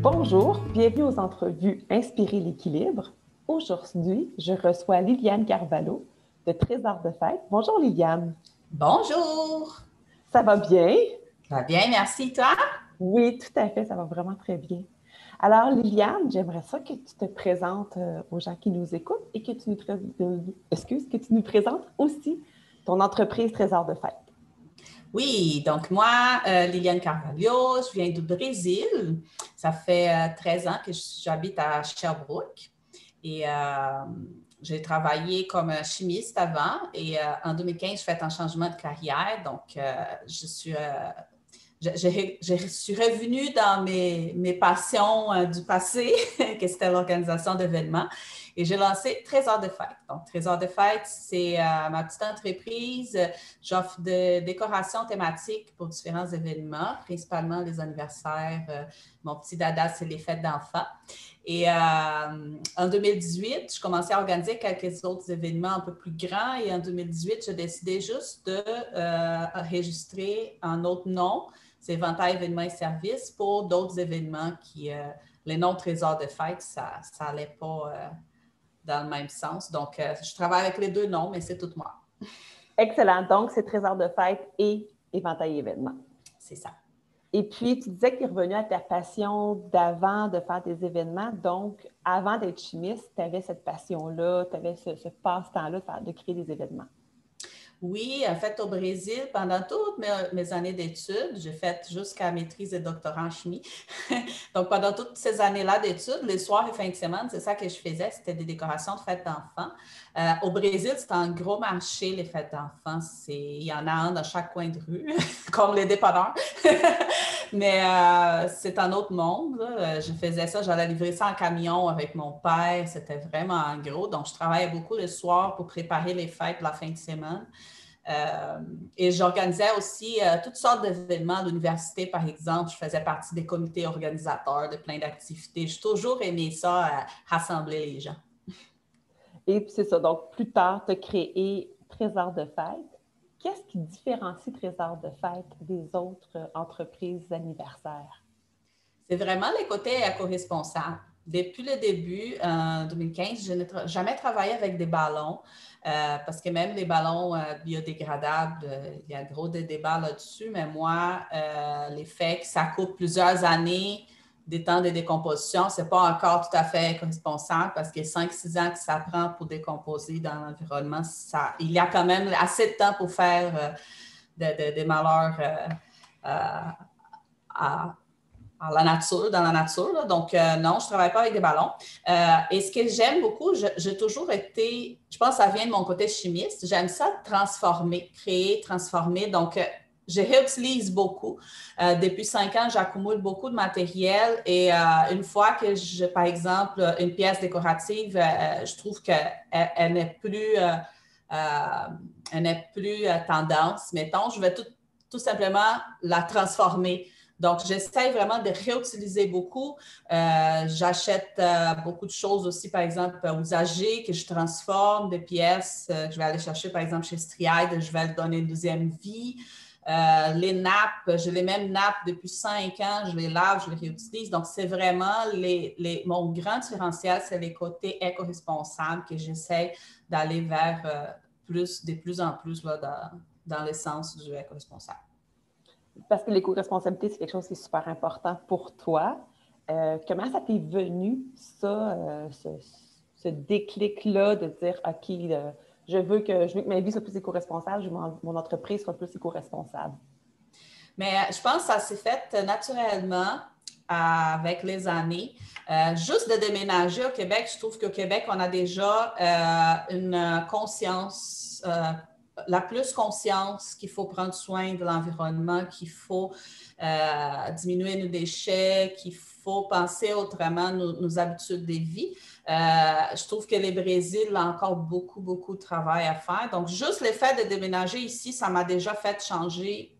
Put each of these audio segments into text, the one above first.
Bonjour, bienvenue aux entrevues Inspirer l'équilibre. Aujourd'hui, je reçois Liliane Carvalho de Trésor de Fête. Bonjour Liliane. Bonjour. Ça va bien? Ça va bien, merci. Toi? Oui, tout à fait, ça va vraiment très bien. Alors Liliane, j'aimerais ça que tu te présentes aux gens qui nous écoutent et que tu nous présentes aussi ton entreprise Trésor de Fête. Oui, donc moi, Liliane Carvalho, je viens du Brésil. Ça fait 13 ans que j'habite à Sherbrooke et j'ai travaillé comme chimiste avant et en 2015, j'ai fait un changement de carrière. Donc, je suis revenue dans mes passions du passé, que c'était l'organisation d'événements. Et j'ai lancé Trésor de Fête. Donc, Trésor de Fête, c'est ma petite entreprise. J'offre des décorations thématiques pour différents événements, principalement les anniversaires. Mon petit dada, c'est les fêtes d'enfants. Et en 2018, je commençais à organiser quelques autres événements un peu plus grands. Et en 2018, j'ai décidé juste de enregistrer un autre nom. C'est Ventail événements et services pour d'autres événements qui, les noms Trésor de Fête, ça n'allait pas dans le même sens. Donc, je travaille avec les deux noms, mais c'est tout moi. Excellent. Donc, c'est Trésor de Fête et Éventail événements. C'est ça. Et puis, tu disais que tu es revenu à ta passion d'avant de faire des événements. Donc, avant d'être chimiste, tu avais cette passion-là, tu avais ce passe-temps-là de créer des événements. Oui, en fait, au Brésil, pendant toutes mes années d'études, j'ai fait jusqu'à maîtrise et doctorat en chimie. Donc, pendant toutes ces années-là d'études, les soirs et fins de semaine, c'est ça que je faisais, c'était des décorations de fêtes d'enfants. Au Brésil, c'est un gros marché, les fêtes d'enfants. Il y en a un dans chaque coin de rue, comme les dépanneurs. Mais c'est un autre monde. Je faisais ça, j'allais livrer ça en camion avec mon père. C'était vraiment gros. Donc, je travaillais beaucoup le soir pour préparer les fêtes de la fin de semaine. Et j'organisais aussi toutes sortes d'événements à l'université, par exemple. Je faisais partie des comités organisateurs de plein d'activités. J'ai toujours aimé ça, rassembler les gens. Et puis c'est ça. Donc, plus tard, tu as créé Trésor de Fête. Qu'est-ce qui différencie Trésor de Fête des autres entreprises anniversaires? C'est vraiment les côtés éco-responsables. Depuis le début, en 2015, je n'ai jamais travaillé avec des ballons parce que même les ballons biodégradables, il y a gros débats là-dessus, mais moi, l'effet que ça coupe plusieurs années des temps de décomposition, ce n'est pas encore tout à fait éco-responsable parce que 5-6 ans que ça prend pour décomposer dans l'environnement, il y a quand même assez de temps pour faire des malheurs dans la nature. Là. Donc, non, je ne travaille pas avec des ballons. Et ce que j'aime beaucoup, j'ai toujours été, je pense que ça vient de mon côté chimiste, j'aime ça transformer, créer, transformer. Donc, je réutilise beaucoup. Depuis 5 ans, j'accumule beaucoup de matériel et une fois que, par exemple, une pièce décorative, je trouve qu'elle n'est plus, tendance, mettons, je vais tout simplement la transformer. Donc, j'essaie vraiment de réutiliser beaucoup. J'achète beaucoup de choses aussi, par exemple, usagées, que je transforme, des pièces que je vais aller chercher, par exemple, chez Striide, je vais leur donner une deuxième vie. Les nappes, j'ai les mêmes nappes depuis 5 ans, je les lave, je les réutilise. Donc, c'est vraiment mon grand différentiel, c'est les côtés éco-responsables que j'essaie d'aller vers de plus en plus là, dans l'essence du éco-responsable. Parce que l'éco-responsabilité, c'est quelque chose qui est super important pour toi. Comment ça t'est venu, ça, ce déclic-là de dire, OK, je veux que ma vie soit plus éco-responsable, je veux que mon entreprise soit plus éco-responsable? Mais je pense que ça s'est fait naturellement avec les années. Juste de déménager au Québec, je trouve qu'au Québec, on a déjà une conscience la plus conscience qu'il faut prendre soin de l'environnement, qu'il faut diminuer nos déchets, qu'il faut penser autrement nos habitudes de vie. Je trouve que le Brésil a encore beaucoup, beaucoup de travail à faire. Donc, juste le fait de déménager ici, ça m'a déjà fait changer,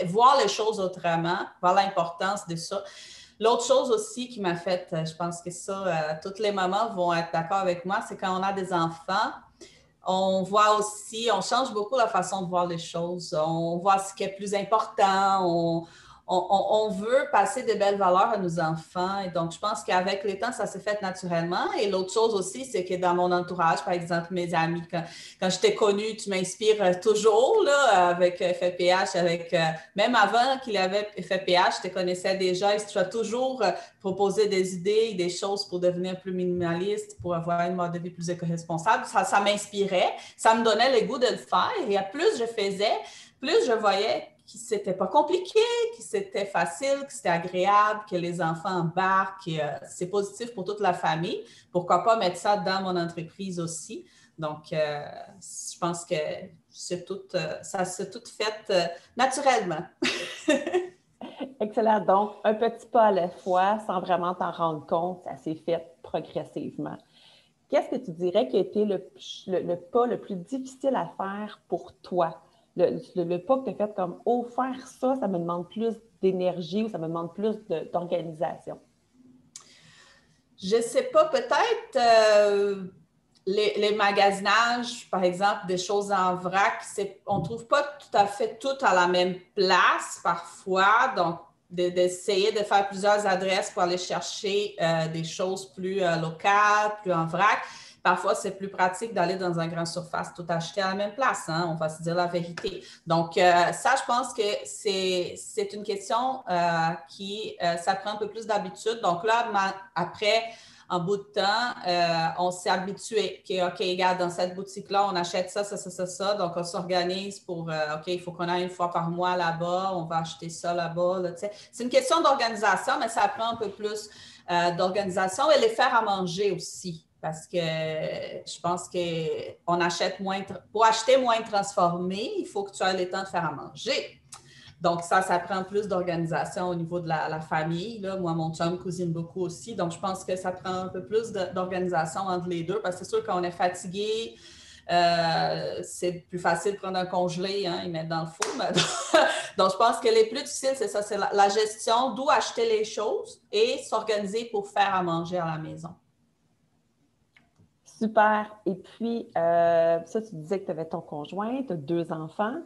voir les choses autrement, voir l'importance de ça. L'autre chose aussi qui m'a fait, je pense que ça, toutes les mamans vont être d'accord avec moi, c'est quand on a des enfants, on voit aussi, on change beaucoup la façon de voir les choses. On voit ce qui est plus important. On veut passer de belles valeurs à nos enfants. Et donc, je pense qu'avec le temps, ça s'est fait naturellement. Et l'autre chose aussi, c'est que dans mon entourage, par exemple, mes amis, quand je t'ai connue, tu m'inspires toujours là, avec FFPH, même avant qu'il avait FFPH, je te connaissais déjà et tu as toujours proposé des idées, des choses pour devenir plus minimaliste, pour avoir une mode de vie plus éco-responsable. Ça m'inspirait, ça me donnait le goût de le faire. Et plus je faisais, plus je voyais que c'était pas compliqué, que c'était facile, que c'était agréable, que les enfants embarquent, que c'est positif pour toute la famille. Pourquoi pas mettre ça dans mon entreprise aussi? Donc, je pense que ça s'est tout fait naturellement. Excellent. Donc, un petit pas à la fois, sans vraiment t'en rendre compte, ça s'est fait progressivement. Qu'est-ce que tu dirais qui a été le pas le plus difficile à faire pour toi? Le pas que tu as fait comme, oh, faire ça, ça me demande plus d'énergie ou ça me demande plus d'organisation? Je ne sais pas, peut-être les magasinages, par exemple, des choses en vrac, on ne trouve pas tout à fait tout à la même place parfois. Donc, d'essayer de faire plusieurs adresses pour aller chercher des choses plus locales, plus en vrac. Parfois, c'est plus pratique d'aller dans un grand surface, tout acheter à la même place, hein? On va se dire la vérité. Donc, ça, je pense que c'est une question ça prend un peu plus d'habitude. Donc là, après, en bout de temps, on s'est habitué. OK, regarde, dans cette boutique-là, on achète ça, ça, ça, ça, ça. Donc, on s'organise pour, OK, il faut qu'on aille une fois par mois là-bas, on va acheter ça là-bas. Là, c'est une question d'organisation, mais ça prend un peu plus d'organisation et les faire à manger aussi. Parce que je pense qu'on achète moins, pour acheter moins transformé, il faut que tu aies le temps de faire à manger. Donc, ça prend plus d'organisation au niveau de la famille. Là. Moi, mon chum cuisine beaucoup aussi. Donc, je pense que ça prend un peu plus d'organisation entre les deux parce que c'est sûr qu'on est fatigué. C'est plus facile de prendre un congelé, hein, et mettre dans le four. Donc, je pense que les plus difficiles, c'est ça, c'est la gestion, d'où acheter les choses et s'organiser pour faire à manger à la maison. Super. Et puis, ça, tu disais que tu avais ton conjoint, tu as 2 enfants.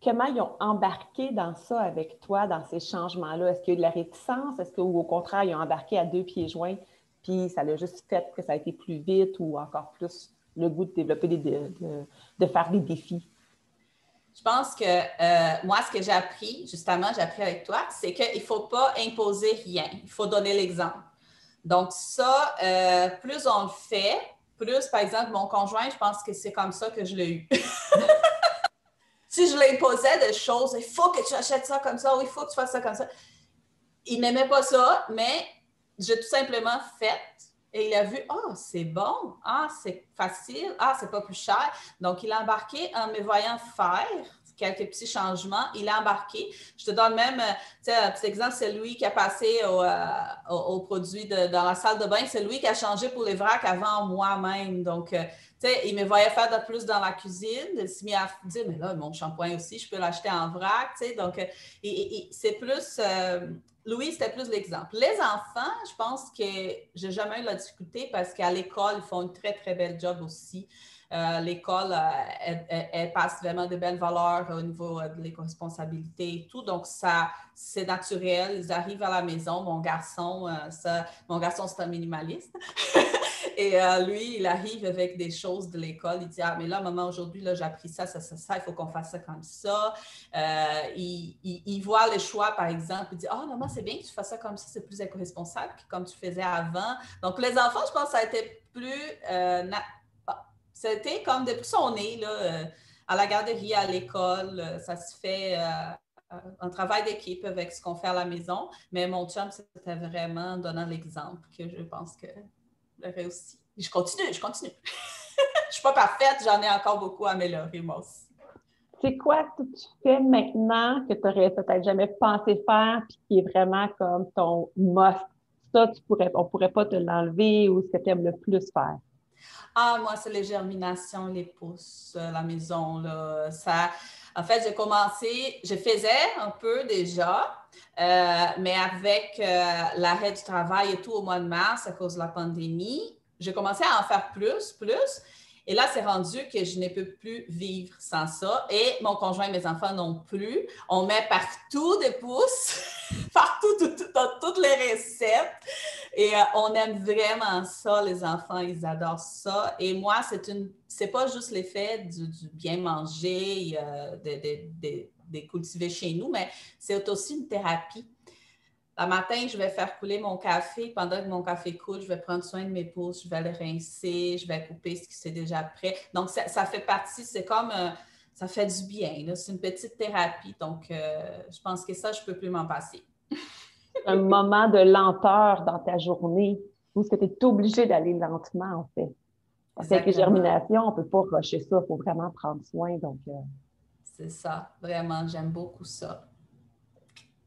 Comment ils ont embarqué dans ça avec toi, dans ces changements-là? Est-ce qu'il y a eu de la réticence? Est-ce qu'au contraire, ils ont embarqué à 2 pieds joints, puis ça l'a juste fait que ça a été plus vite ou encore plus le goût de développer de faire des défis? Je pense que moi, ce que j'ai appris avec toi, c'est qu'il ne faut pas imposer rien. Il faut donner l'exemple. Donc, ça, plus on le fait, plus, par exemple, mon conjoint, je pense que c'est comme ça que je l'ai eu. Si je l'imposais des choses, il faut que tu achètes ça comme ça ou il faut que tu fasses ça comme ça. Il n'aimait pas ça, mais j'ai tout simplement fait et il a vu, ah, c'est bon, ah, c'est facile, ah, c'est pas plus cher. Donc, il a embarqué en me voyant faire quelques petits changements. Il a embarqué. Je te donne même, un petit exemple, c'est lui qui a passé au produit dans la salle de bain. C'est lui qui a changé pour les vracs avant moi-même. Donc, il me voyait faire de plus dans la cuisine. Il s'est mis à dire, mais là, mon shampoing aussi, je peux l'acheter en vrac. Donc, c'est plus... Louis, c'était plus l'exemple. Les enfants, je pense que j'ai jamais eu la difficulté parce qu'à l'école, ils font une très, très belle job aussi. L'école, elle passe vraiment de belles valeurs au niveau de l'éco-responsabilité et tout. Donc, ça, c'est naturel. Ils arrivent à la maison. Mon garçon, c'est un minimaliste. Et lui, il arrive avec des choses de l'école. Il dit, ah, mais là, maman, aujourd'hui, là, j'ai appris ça, ça, ça, ça. Il faut qu'on fasse ça comme ça. Il voit le choix, par exemple. Il dit, ah, maman, c'est bien que tu fasses ça comme ça. C'est plus éco-responsable que comme tu faisais avant. Donc, les enfants, je pense que ça a été plus... C'était comme depuis son nez, là, à la garderie, à l'école, ça se fait un travail d'équipe avec ce qu'on fait à la maison. Mais mon chum, c'était vraiment donnant l'exemple que je pense que j'ai réussi. Je continue. Je ne suis pas parfaite, j'en ai encore beaucoup à améliorer, moi aussi. C'est quoi que tu fais maintenant que tu n'aurais peut-être jamais pensé faire puis qui est vraiment comme ton must? Ça, on ne pourrait pas te l'enlever ou ce que tu aimes le plus faire? Ah, moi, c'est les germinations, les pousses, la maison, là. Ça, en fait, je faisais un peu déjà, mais avec l'arrêt du travail et tout au mois de mars à cause de la pandémie, j'ai commencé à en faire plus. Et là, c'est rendu que je ne peux plus vivre sans ça. Et mon conjoint et mes enfants non plus. On met partout des pouces, partout, dans toutes les recettes. Et on aime vraiment ça, les enfants, ils adorent ça. Et moi, c'est pas juste l'effet du bien manger, de cultiver chez nous, mais c'est aussi une thérapie. Le matin, je vais faire couler mon café. Pendant que mon café coule, je vais prendre soin de mes pouces, je vais les rincer, je vais couper ce qui c'est déjà prêt. Donc, ça fait partie, c'est comme, ça fait du bien. Là. C'est une petite thérapie. Donc, je pense que ça, je ne peux plus m'en passer. Un moment de lenteur dans ta journée où est-ce que tu es obligé d'aller lentement, en fait. Parce qu'avec les Exactement. germinations, on ne peut pas rusher ça, il faut vraiment prendre soin. Donc, C'est ça. Vraiment, j'aime beaucoup ça.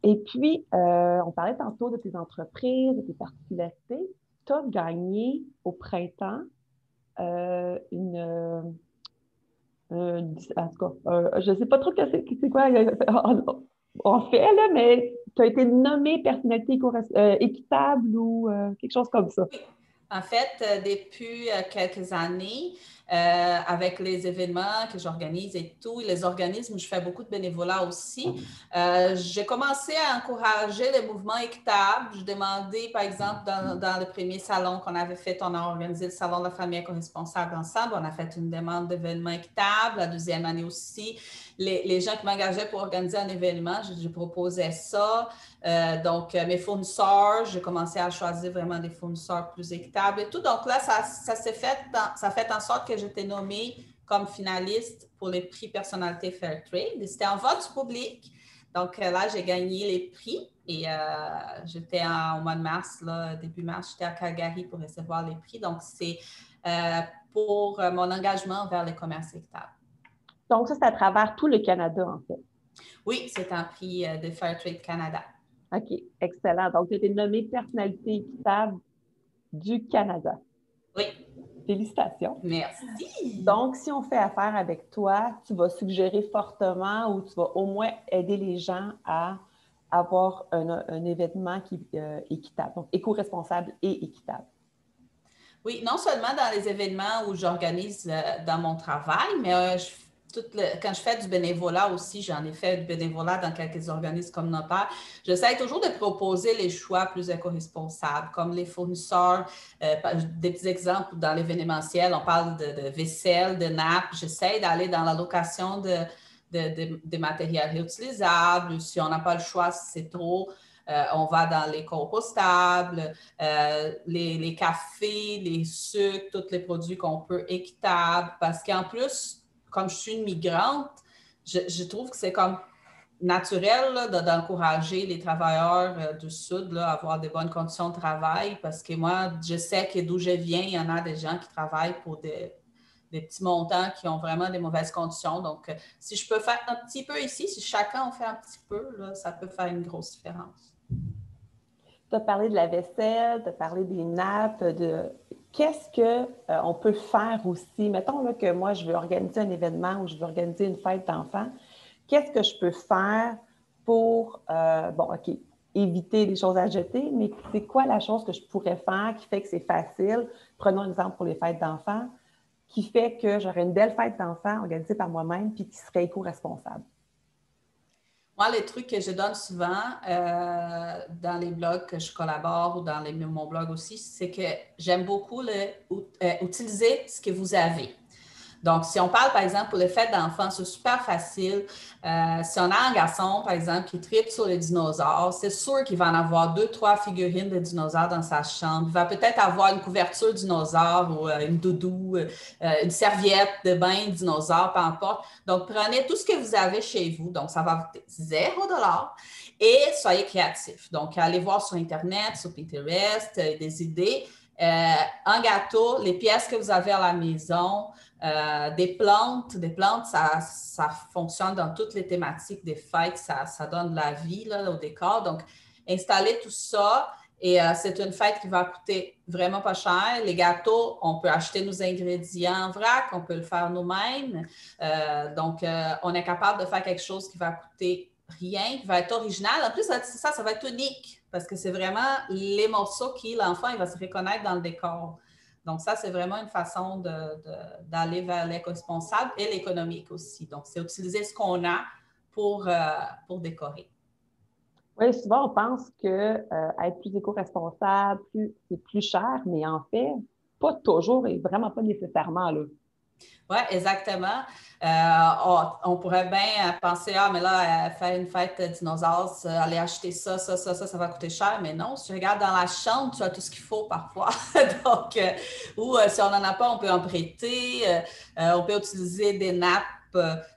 Et puis, on parlait tantôt de tes entreprises, de tes particularités. Tu as gagné au printemps en tout cas, je ne sais pas trop c'est quoi on fait, là, mais tu as été nommée personnalité équitable ou quelque chose comme ça. En fait, depuis quelques années, avec les événements que j'organise et tout, les organismes, je fais beaucoup de bénévolat aussi. J'ai commencé à encourager les mouvements équitables. Je demandais, par exemple, dans le premier salon qu'on avait fait, on a organisé le salon de la famille éco-responsable ensemble. On a fait une demande d'événement équitable. La deuxième année aussi, les gens qui m'engageaient pour organiser un événement, je proposais ça. Donc, mes fournisseurs, j'ai commencé à choisir vraiment des fournisseurs plus équitables et tout. Donc là, ça fait en sorte que j'étais nommée comme finaliste pour les prix personnalité Fairtrade. Et c'était en vote public. Donc là, j'ai gagné les prix et j'étais au mois de mars, là, début mars, j'étais à Calgary pour recevoir les prix. Donc, c'est pour mon engagement vers le commerce équitable. Donc, ça, c'est à travers tout le Canada, en fait. Oui, c'est un prix de Fairtrade Canada. OK, excellent. Donc, tu as été nommée personnalité équitable du Canada. Oui. Félicitations. Merci. Donc, si on fait affaire avec toi, tu vas suggérer fortement ou tu vas au moins aider les gens à avoir un événement équitable, donc éco-responsable et équitable. Oui, non seulement dans les événements où j'organise dans mon travail, mais quand je fais du bénévolat aussi, j'en ai fait du bénévolat dans quelques organismes communautaires, j'essaie toujours de proposer les choix plus éco-responsables, comme les fournisseurs, des petits exemples dans l'événementiel, on parle de vaisselle, de nappes, j'essaie d'aller dans la location de matériel réutilisable, si on n'a pas le choix, si c'est trop, on va dans les compostables, les cafés, les sucres, tous les produits qu'on peut équitables. Parce qu'en plus, comme je suis une migrante, je trouve que c'est comme naturel d'encourager les travailleurs du Sud là, à avoir des bonnes conditions de travail. Parce que moi, je sais que d'où je viens, il y en a des gens qui travaillent pour des petits montants qui ont vraiment des mauvaises conditions. Donc, si je peux faire un petit peu ici, si chacun en fait un petit peu, là, ça peut faire une grosse différence. Tu as parlé de la vaisselle, tu as parlé des nappes, de qu'est-ce qu'on peut faire aussi? Mettons là, que moi, je veux organiser un événement ou je veux organiser une fête d'enfants. Qu'est-ce que je peux faire pour, OK, éviter les choses à jeter, mais c'est quoi la chose que je pourrais faire qui fait que c'est facile? Prenons un exemple pour les fêtes d'enfants, qui fait que j'aurais une belle fête d'enfants organisée par moi-même puis qui serait éco-responsable. Moi, les trucs que je donne souvent dans les blogs que je collabore ou dans mon blog aussi, c'est que j'aime beaucoup utiliser ce que vous avez. Donc, si on parle, par exemple, pour les fêtes d'enfants, c'est super facile. Si on a un garçon, par exemple, qui tripe sur les dinosaures, c'est sûr qu'il va en avoir 2, 3 figurines de dinosaures dans sa chambre. Il va peut-être avoir une couverture dinosaure ou une doudou, une serviette de bain dinosaure, peu importe. Donc, prenez tout ce que vous avez chez vous. Donc, ça va coûter 0 $ et soyez créatifs. Donc, allez voir sur Internet, sur Pinterest, des idées. Un gâteau, les pièces que vous avez à la maison, des plantes, ça fonctionne dans toutes les thématiques des fêtes, ça donne de la vie là, au décor. Donc, installer tout ça et c'est une fête qui va coûter vraiment pas cher. Les gâteaux, on peut acheter nos ingrédients en vrac, on peut le faire nous-mêmes. Donc, on est capable de faire quelque chose qui va coûter rien, qui va être original. En plus, ça va être unique parce que c'est vraiment les morceaux qui, l'enfant, il va se reconnaître dans le décor. Donc, ça, c'est vraiment une façon d'aller vers l'éco-responsable et l'économique aussi. Donc, c'est utiliser ce qu'on a pour décorer. Oui, souvent, on pense que être plus éco-responsable, c'est plus cher, mais en fait, pas toujours et vraiment pas nécessairement, là. Oui, exactement. On pourrait bien penser, ah, mais là, faire une fête dinosaure, aller acheter ça, ça va coûter cher. Mais non, si tu regardes dans la chambre, tu as tout ce qu'il faut parfois. Donc, ou si on n'en a pas, on peut en prêter. On peut utiliser des nappes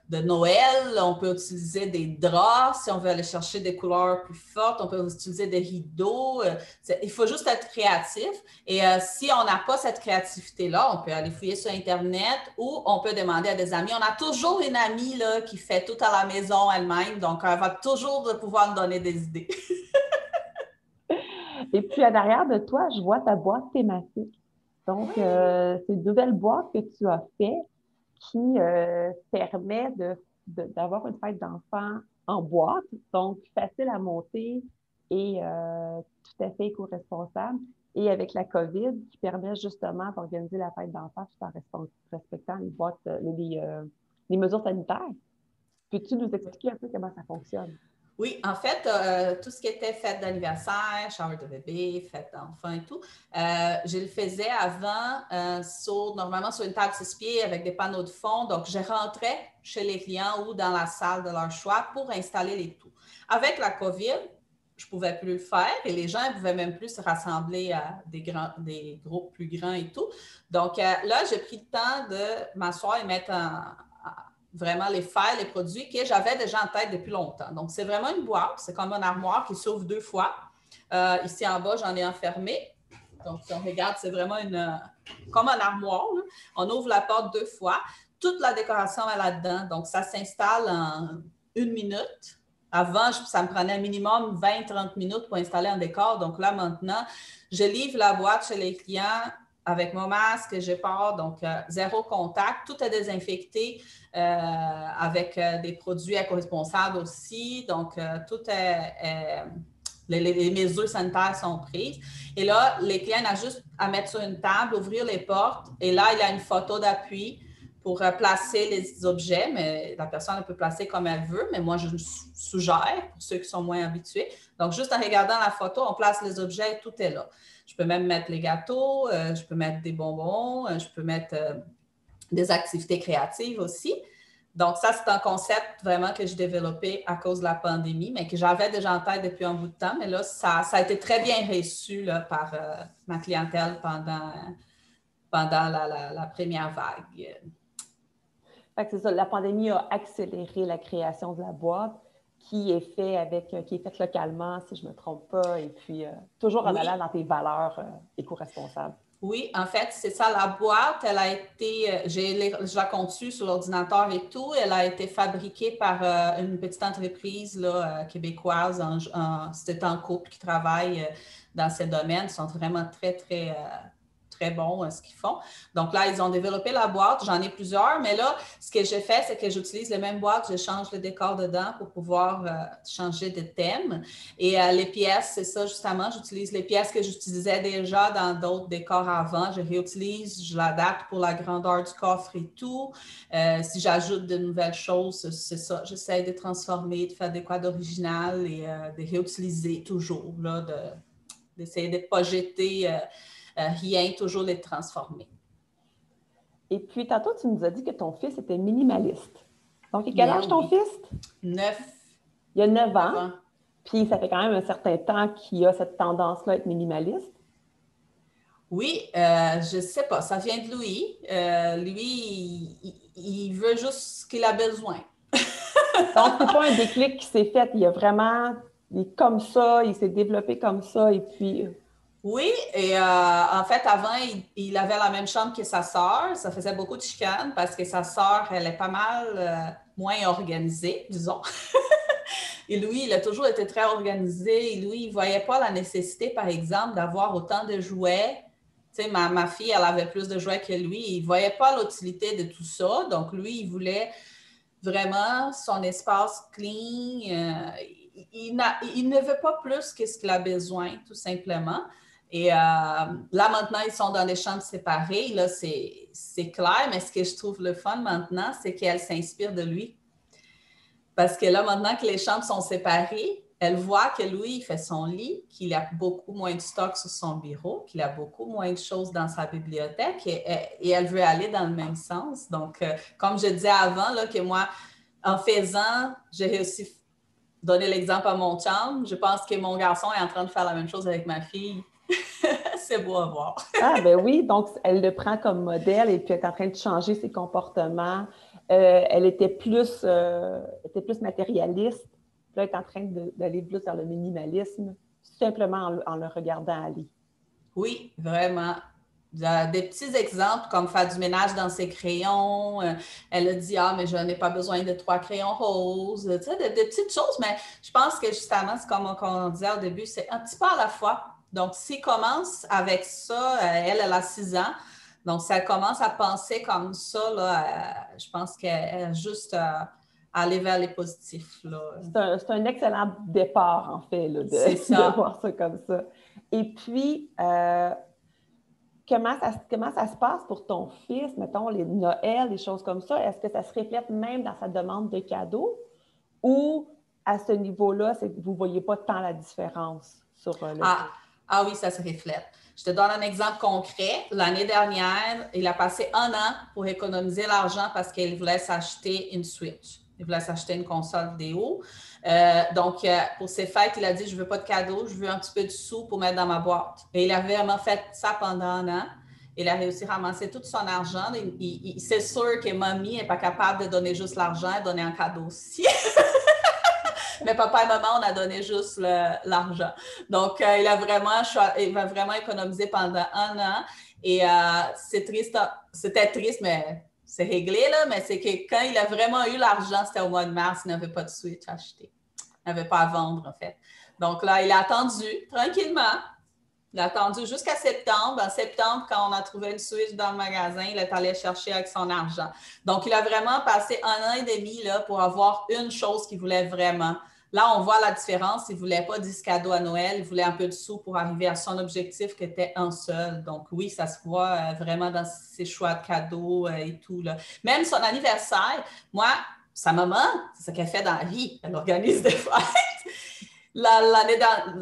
de Noël, on peut utiliser des draps si on veut aller chercher des couleurs plus fortes, on peut utiliser des rideaux. Il faut juste être créatif. Et si on n'a pas cette créativité-là, on peut aller fouiller sur Internet ou on peut demander à des amis. On a toujours une amie là, qui fait tout à la maison elle-même, donc elle va toujours pouvoir nous donner des idées. Et puis, en arrière de toi, je vois ta boîte thématique. Donc, c'est une nouvelle boîte que tu as faite qui permet d'avoir une fête d'enfants en boîte, donc facile à monter et tout à fait éco-responsable. Et avec la COVID, qui permet justement d'organiser la fête d'enfants tout en respectant les boîtes, les mesures sanitaires. Peux-tu nous expliquer un peu comment ça fonctionne? Oui, en fait, tout ce qui était fête d'anniversaire, shower de bébé, fête d'enfant et tout, je le faisais avant normalement sur une table 6 pieds avec des panneaux de fond. Donc, je rentrais chez les clients ou dans la salle de leur choix pour installer les tout. Avec la COVID, je ne pouvais plus le faire et les gens ne pouvaient même plus se rassembler à des groupes plus grands et tout. Donc, là, j'ai pris le temps de m'asseoir et mettre vraiment les faire, les produits que j'avais déjà en tête depuis longtemps. Donc, c'est vraiment une boîte. C'est comme une armoire qui s'ouvre 2 fois. Ici en bas, j'en ai enfermé. Donc, si on regarde, c'est vraiment comme une armoire, là. On ouvre la porte 2 fois. Toute la décoration est là-dedans. Donc, ça s'installe en 1 minute. Avant, ça me prenait un minimum 20-30 minutes pour installer un décor. Donc là, maintenant, je livre la boîte chez les clients avec mon masque, je pars, donc zéro contact. Tout est désinfecté avec des produits éco-responsables aussi. Donc, tout les mesures sanitaires sont prises. Et là, les clients ont juste à mettre sur une table, ouvrir les portes. Et là, il y a une photo d'appui pour placer les objets, mais la personne peut placer comme elle veut, mais moi, je suggère pour ceux qui sont moins habitués. Donc, juste en regardant la photo, on place les objets et tout est là. Je peux même mettre les gâteaux, je peux mettre des bonbons, je peux mettre des activités créatives aussi. Donc, ça, c'est un concept vraiment que j'ai développé à cause de la pandémie, mais que j'avais déjà en tête depuis un bout de temps. Mais là, ça a été très bien reçu là, par ma clientèle pendant la première vague. Fait que c'est ça, la pandémie a accéléré la création de la boîte qui est faite localement, si je ne me trompe pas, et puis toujours en allant dans tes valeurs éco-responsables. Oui, en fait, c'est ça. La boîte, elle a été, je la conçue sur l'ordinateur et tout. Elle a été fabriquée par une petite entreprise là, québécoise. C'est un couple qui travaille dans ces domaines. Ils sont vraiment très, très, très bons ce qu'ils font. Donc là, ils ont développé la boîte. J'en ai plusieurs, mais là, ce que j'ai fait, c'est que j'utilise les mêmes boîtes. Je change le décor dedans pour pouvoir changer de thème. Et les pièces, c'est ça justement. J'utilise les pièces que j'utilisais déjà dans d'autres décors avant. Je réutilise, je l'adapte pour la grandeur du coffre et tout. Si j'ajoute de nouvelles choses, c'est ça. J'essaie de transformer, de faire des quoi d'original et de réutiliser toujours, là, d'essayer de ne pas jeter rien, toujours les transformer. Et puis, tantôt, tu nous as dit que ton fils était minimaliste. Donc, à quel âge ton fils? 9. Il y a 9 ans. Puis, ça fait quand même un certain temps qu'il a cette tendance-là à être minimaliste. Oui, je ne sais pas. Ça vient de Louis. Lui, il veut juste ce qu'il a besoin. Donc, ce n'est pas un déclic qui s'est fait. Il est comme ça, il s'est développé comme ça, et puis... Oui, et en fait, avant, il avait la même chambre que sa sœur. Ça faisait beaucoup de chicanes parce que sa sœur, elle est pas mal moins organisée, disons. Et lui, il a toujours été très organisé. Et lui, il ne voyait pas la nécessité, par exemple, d'avoir autant de jouets. Tu sais, ma fille, elle avait plus de jouets que lui. Il ne voyait pas l'utilité de tout ça. Donc, lui, il voulait vraiment son espace clean. Il ne veut pas plus que ce qu'il a besoin, tout simplement. Et là, maintenant, ils sont dans des chambres séparées. Là, c'est clair, mais ce que je trouve le fun maintenant, c'est qu'elle s'inspire de lui. Parce que là, maintenant que les chambres sont séparées, elle voit que lui, il fait son lit, qu'il a beaucoup moins de stock sur son bureau, qu'il a beaucoup moins de choses dans sa bibliothèque et elle veut aller dans le même sens. Donc, comme je disais avant, là, que moi, en faisant, j'ai réussi à donner l'exemple à mon chum. Je pense que mon garçon est en train de faire la même chose avec ma fille. C'est beau à voir. Ah, ben oui, donc elle le prend comme modèle et puis elle est en train de changer ses comportements. Elle était plus matérialiste. Puis là, elle est en train d'aller plus vers le minimalisme, simplement en le regardant aller. Oui, vraiment. Des petits exemples comme faire du ménage dans ses crayons. Elle a dit, ah, mais je n'ai pas besoin de 3 crayons roses. Tu sais, des petites choses, mais je pense que justement, c'est comme on disait au début, c'est un petit peu à la fois. Donc, s'il commence avec ça, elle a 6 ans. Donc, si elle commence à penser comme ça, là, je pense qu'elle a juste à aller vers les positifs, là. C'est un excellent départ, en fait, là, C'est de ça. voir ça comme ça. Et puis, comment ça se passe pour ton fils, mettons, les Noëls, des choses comme ça? Est-ce que ça se reflète même dans sa demande de cadeaux ou à ce niveau-là, vous ne voyez pas tant la différence sur le Ah, fait? ah oui, ça se reflète. Je te donne un exemple concret. L'année dernière, il a passé 1 an pour économiser l'argent parce qu'il voulait s'acheter une Switch. Il voulait s'acheter une console vidéo. Donc, pour ses fêtes, il a dit, je ne veux pas de cadeau, je veux un petit peu de sous pour mettre dans ma boîte. Et il a vraiment fait ça pendant 1 an. Il a réussi à ramasser tout son argent. C'est sûr que mamie n'est pas capable de donner juste l'argent, elle donnait un cadeau aussi. Mais papa et maman, on a donné juste l'argent. Donc, il va vraiment économiser pendant 1 an. Et c'est triste, c'était triste, mais c'est réglé, là. Mais c'est que quand il a vraiment eu l'argent, c'était au mois de mars, il n'avait pas de Switch à acheter. Il n'avait pas à vendre, en fait. Donc là, il a attendu tranquillement. Il a attendu jusqu'à septembre. En septembre, quand on a trouvé une Switch dans le magasin, il est allé chercher avec son argent. Donc, il a vraiment passé 1 an et demi là, pour avoir une chose qu'il voulait vraiment. Là, on voit la différence. Il ne voulait pas 10 cadeaux à Noël. Il voulait un peu de sous pour arriver à son objectif qui était un seul. Donc, oui, ça se voit vraiment dans ses choix de cadeaux et tout, là. Même son anniversaire, moi, sa maman, c'est ce qu'elle fait dans la vie. Elle organise des fêtes.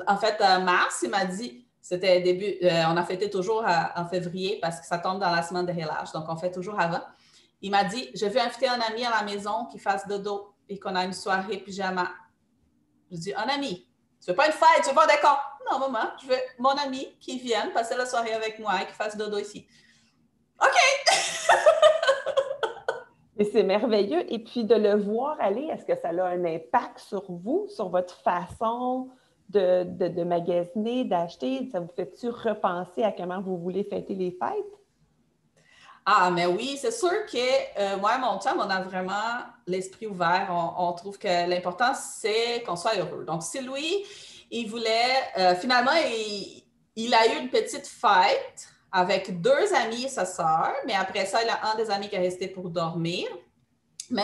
En fait, mars, il m'a dit, c'était début, on a fêté toujours en février parce que ça tombe dans la semaine de relâche, donc on fait toujours avant. Il m'a dit, je veux inviter un ami à la maison qui fasse dodo et qu'on a une soirée pyjama. Je dis, un ami, tu veux pas une fête, tu veux pas un décor? Non, maman, je veux mon ami qui vienne passer la soirée avec moi et qui fasse dodo ici. OK! Et c'est merveilleux. Et puis de le voir aller, est-ce que ça a un impact sur vous, sur votre façon de magasiner, d'acheter? Ça vous fait-tu repenser à comment vous voulez fêter les fêtes? Ah, mais oui, c'est sûr que moi et mon chum, on a vraiment l'esprit ouvert. On trouve que l'important, c'est qu'on soit heureux. Donc, si lui, il voulait, finalement, il a eu une petite fête avec 2 amis et sa sœur, mais après ça, il a un des amis qui est resté pour dormir. Mais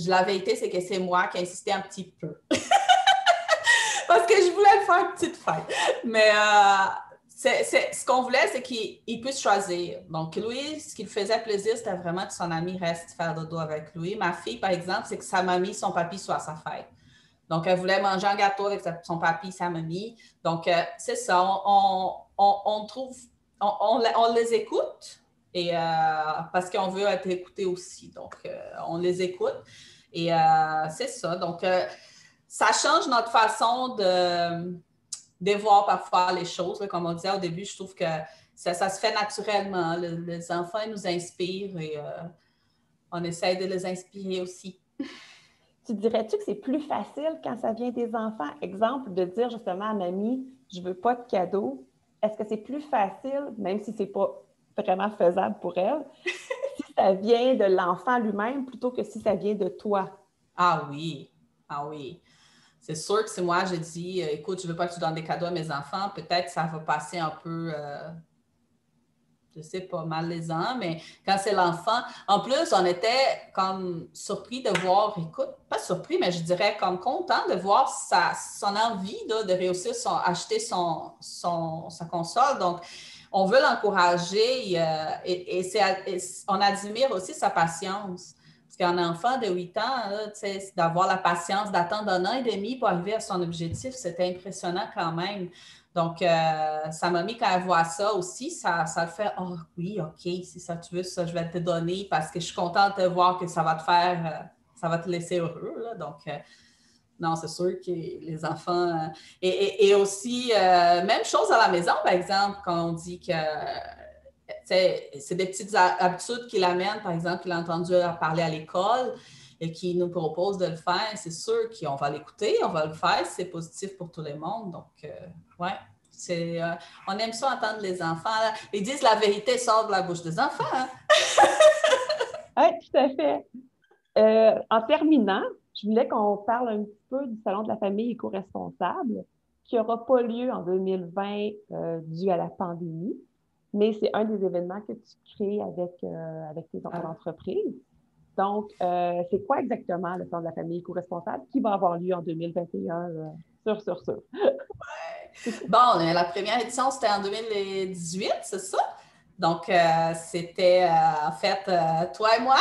la vérité, c'est que c'est moi qui ai insisté un petit peu. Parce que je voulais le faire une petite fête. Mais ce qu'on voulait, c'est qu'il puisse choisir. Donc, lui, ce qui lui faisait plaisir, c'était vraiment que son ami reste faire dodo avec lui. Ma fille, par exemple, c'est que sa mamie, son papy soit à sa fête. Donc, elle voulait manger un gâteau avec son papy, sa mamie. Donc, c'est ça. On trouve, on les écoute et, parce qu'on veut être écouté aussi. Donc, on les écoute et c'est ça. Donc, ça change notre façon de voir parfois les choses. Là, comme on disait au début, je trouve que ça se fait naturellement. Les enfants nous inspirent et on essaie de les inspirer aussi. Tu dirais-tu que c'est plus facile quand ça vient des enfants? Exemple, de dire justement à mamie, je ne veux pas de cadeau. Est-ce que c'est plus facile, même si ce n'est pas vraiment faisable pour elle, si ça vient de l'enfant lui-même plutôt que si ça vient de toi? Ah oui, ah oui. C'est sûr que si moi, je dis, écoute, je ne veux pas que tu donnes des cadeaux à mes enfants, peut-être que ça va passer un peu je sais pas, malaisant, mais quand c'est l'enfant, en plus, on était comme surpris de voir, écoute, pas surpris, mais je dirais comme content de voir son envie là, de réussir acheter sa console. Donc, on veut l'encourager et on admire aussi sa patience. Parce qu'un enfant de 8 ans, là, d'avoir la patience d'attendre 1 an et demi pour arriver à son objectif, c'était impressionnant quand même. Donc, sa mamie, quand elle voit ça aussi, ça le fait « Oh oui, OK, si ça tu veux, ça, je vais te donner parce que je suis contente de voir que ça va te faire, ça va te laisser heureux. » là. Donc, non, c'est sûr que les enfants... et aussi, même chose à la maison, par exemple, quand on dit que c'est des petites habitudes qu'il amène, par exemple, qu'il a entendu parler à l'école et qui nous propose de le faire, c'est sûr qu'on va l'écouter, on va le faire, c'est positif pour tout le monde. Donc, ouais, on aime ça entendre les enfants. Là. Ils disent la vérité sort de la bouche des enfants. Hein? Oui, tout à fait. En terminant, je voulais qu'on parle un petit peu du Salon de la famille éco-responsable qui n'aura pas lieu en 2020 dû à la pandémie, mais c'est un des événements que tu crées avec ton entreprise. Donc, c'est quoi exactement le Salon de la famille éco-responsable qui va avoir lieu en 2021? Sûr. Bon, la première édition, c'était en 2018, c'est ça? Donc, c'était en fait toi et moi,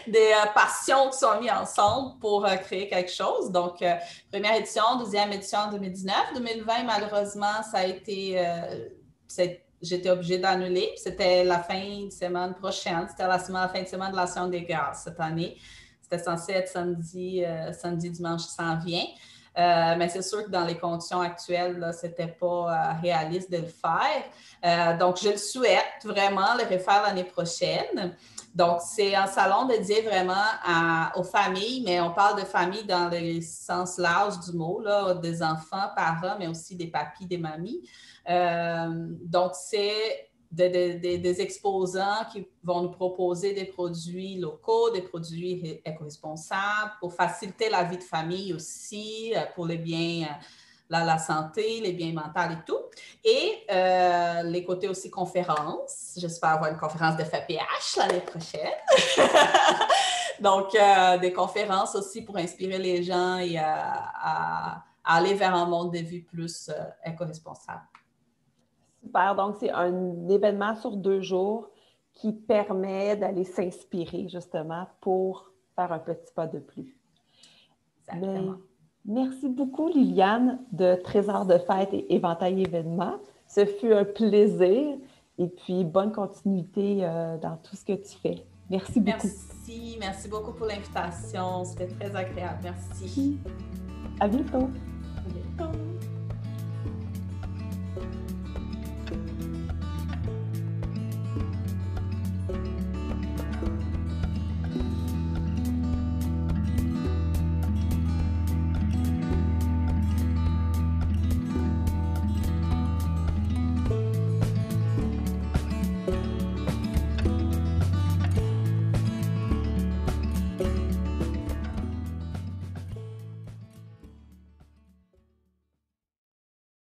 des passions qui sont mises ensemble pour créer quelque chose. Donc, première édition, deuxième édition en 2019. 2020, malheureusement, ça a été... j'étais obligée d'annuler. C'était la fin de semaine prochaine. C'était la fin de semaine de l'Action des Grâces cette année. C'était censé être samedi, dimanche qui s'en vient. Mais c'est sûr que dans les conditions actuelles, ce n'était pas réaliste de le faire. Donc, je le souhaite vraiment le refaire l'année prochaine. Donc, c'est un salon dédié vraiment aux familles, mais on parle de familles dans le sens large du mot, là, des enfants, parents, mais aussi des papis, des mamies. Donc, c'est des exposants qui vont nous proposer des produits locaux, des produits éco-responsables pour faciliter la vie de famille aussi, pour les biens, la santé, les biens mentaux et tout. Et les côtés aussi conférences. J'espère avoir une conférence de FAPH l'année prochaine. Donc, des conférences aussi pour inspirer les gens et à aller vers un monde de vie plus éco-responsable. Super. Donc, c'est un événement sur 2 jours qui permet d'aller s'inspirer justement pour faire un petit pas de plus. Exactement. Merci beaucoup, Liliane, de Trésor de fête et Éventail événements. Ce fut un plaisir et puis bonne continuité dans tout ce que tu fais. Merci beaucoup. Merci beaucoup pour l'invitation. C'était très agréable. Merci. À bientôt. À bientôt.